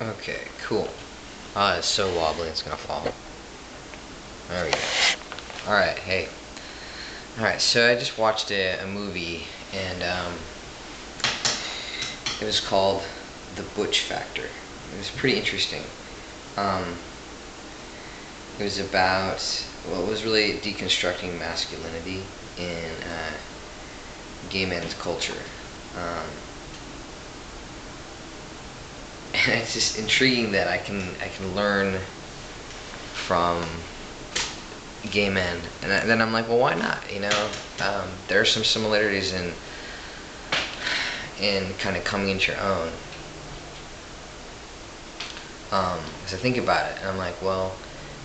Okay, cool. It's so wobbly it's gonna fall. There we go. Alright, hey. Alright, so I just watched a movie, and it was called The Butch Factor. It was pretty interesting. Um, it was about, well, it was really deconstructing masculinity in gay men's culture. Um, and it's just intriguing that I can learn from gay men, and then I'm like, well, why not? There are some similarities in kind of coming into your own. As I think about it, and I'm like, well,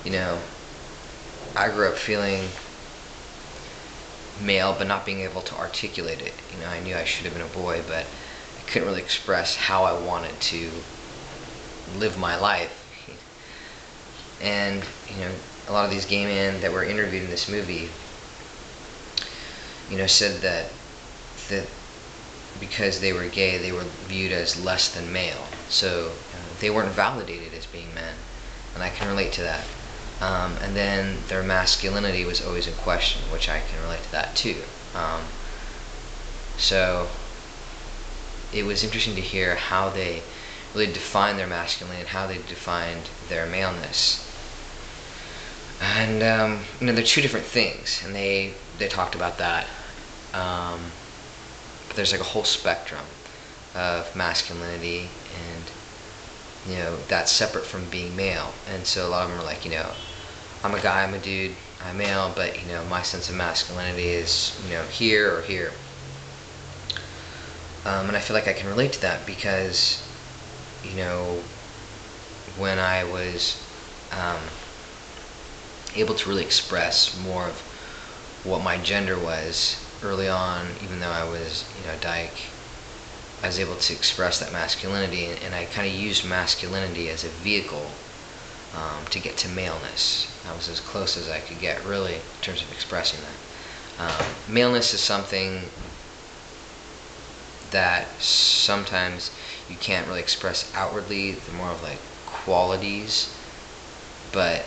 you know, I grew up feeling male, but not being able to articulate it. I knew I should have been a boy, but I couldn't really express how I wanted to live my life. And a lot of these gay men that were interviewed in this movie, said that because they were gay, they were viewed as less than male. So they weren't validated as being men, and I can relate to that. And then their masculinity was always in question, which I can relate to that too. So it was interesting to hear how they really defined their masculinity and how they defined their maleness. And they're two different things, and they talked about that. But there's like a whole spectrum of masculinity, and that's separate from being male. And so a lot of them are like, I'm a guy, I'm a dude, I'm male, but my sense of masculinity is here or here. And I feel like I can relate to that because when I was able to really express more of what my gender was early on, even though I was dyke, I was able to express that masculinity, and I kind of used masculinity as a vehicle to get to maleness. I was as close as I could get, really, in terms of expressing that. Maleness is something that sometimes you can't really express outwardly. They're more of like qualities, but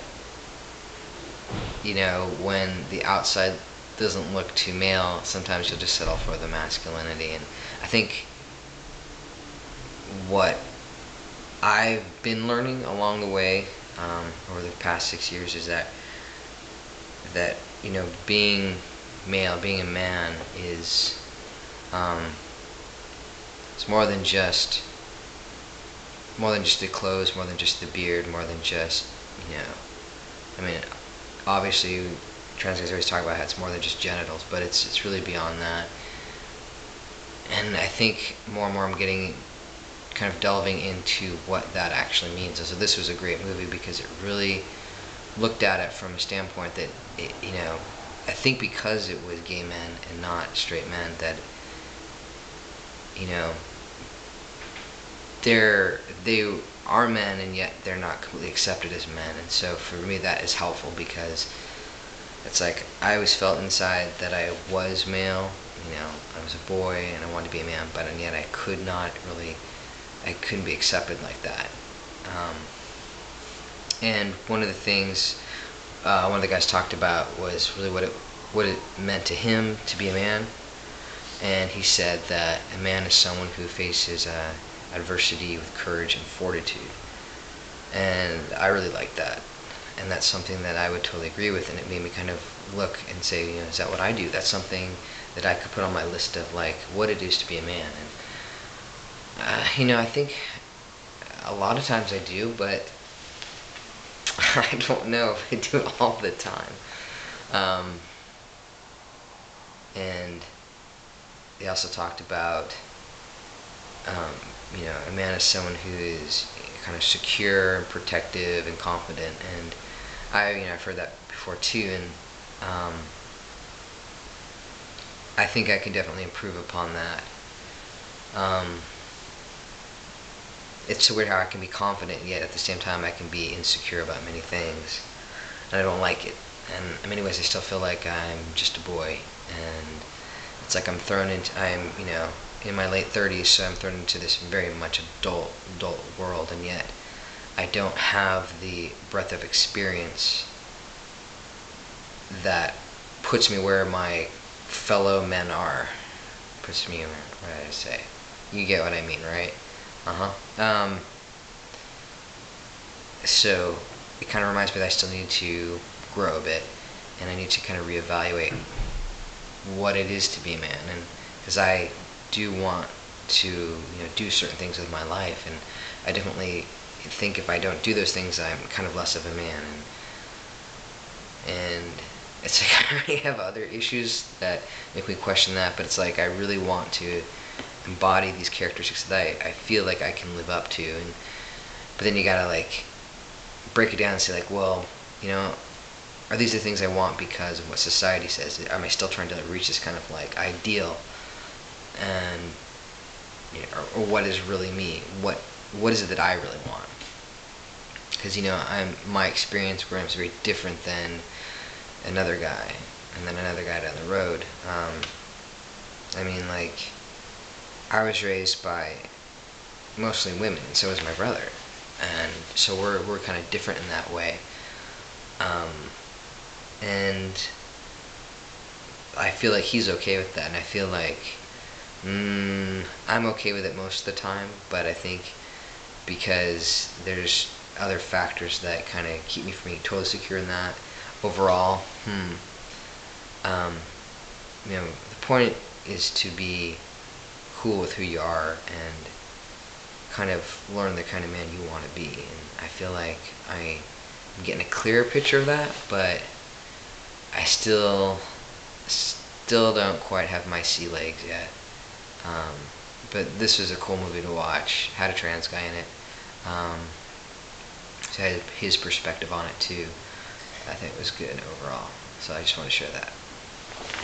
when the outside doesn't look too male, sometimes you'll just settle for the masculinity. And I think what I've been learning along the way over the past 6 years is that being male, being a man is it's more than just the clothes, more than just the beard, more than just I mean, obviously trans guys always talk about how it's more than just genitals, but it's really beyond that. And I think more and more I'm getting kind of delving into what that actually means. And so this was a great movie because it really looked at it from a standpoint that I think because it was gay men and not straight men, that they are men, and yet they're not completely accepted as men. And so for me that is helpful, because it's like I always felt inside that I was male, I was a boy and I wanted to be a man, but and yet I couldn't be accepted like that. And one of the things one of the guys talked about was really what it meant to him to be a man. And he said that a man is someone who faces adversity with courage and fortitude. And I really like that. And that's something that I would totally agree with, and it made me kind of look and say, is that what I do? That's something that I could put on my list of like what it is to be a man. And I think a lot of times I do, but I don't know if I do it all the time. And they also talked about a man is someone who is kind of secure and protective and confident, and I've heard that before too, and I think I can definitely improve upon that. It's so weird how I can be confident, yet at the same time I can be insecure about many things, and I don't like it. And in many ways I still feel like I'm just a boy, and it's like I'm in my late 30s, so I'm thrown into this very much adult world, and yet I don't have the breadth of experience that puts me where my fellow men are. Puts me where, what did I say? You get what I mean, right? So it kind of reminds me that I still need to grow a bit, and I need to kind of reevaluate what it is to be a man, and because I do want to do certain things with my life, and I definitely think if I don't do those things, I'm kind of less of a man, and it's like I already have other issues that make me question that, but it's like I really want to embody these characteristics that I feel like I can live up to, and but then you gotta like break it down and say like, well, are these the things I want because of what society says? Am I still trying to reach this kind of like ideal, and or what is really me? What is it that I really want? Because my experience where I'm very different than another guy, and then another guy down the road. I mean, like, I was raised by mostly women, and so was my brother, and so we're kind of different in that way. And I feel like he's okay with that, and I feel like I'm okay with it most of the time, but I think because there's other factors that kind of keep me from being totally secure in that overall. The point is to be cool with who you are and kind of learn the kind of man you want to be, and I feel like I'm getting a clearer picture of that, but I still don't quite have my sea legs yet. But this was a cool movie to watch. Had a trans guy in it. So I had his perspective on it too. I think it was good overall. So I just want to share that.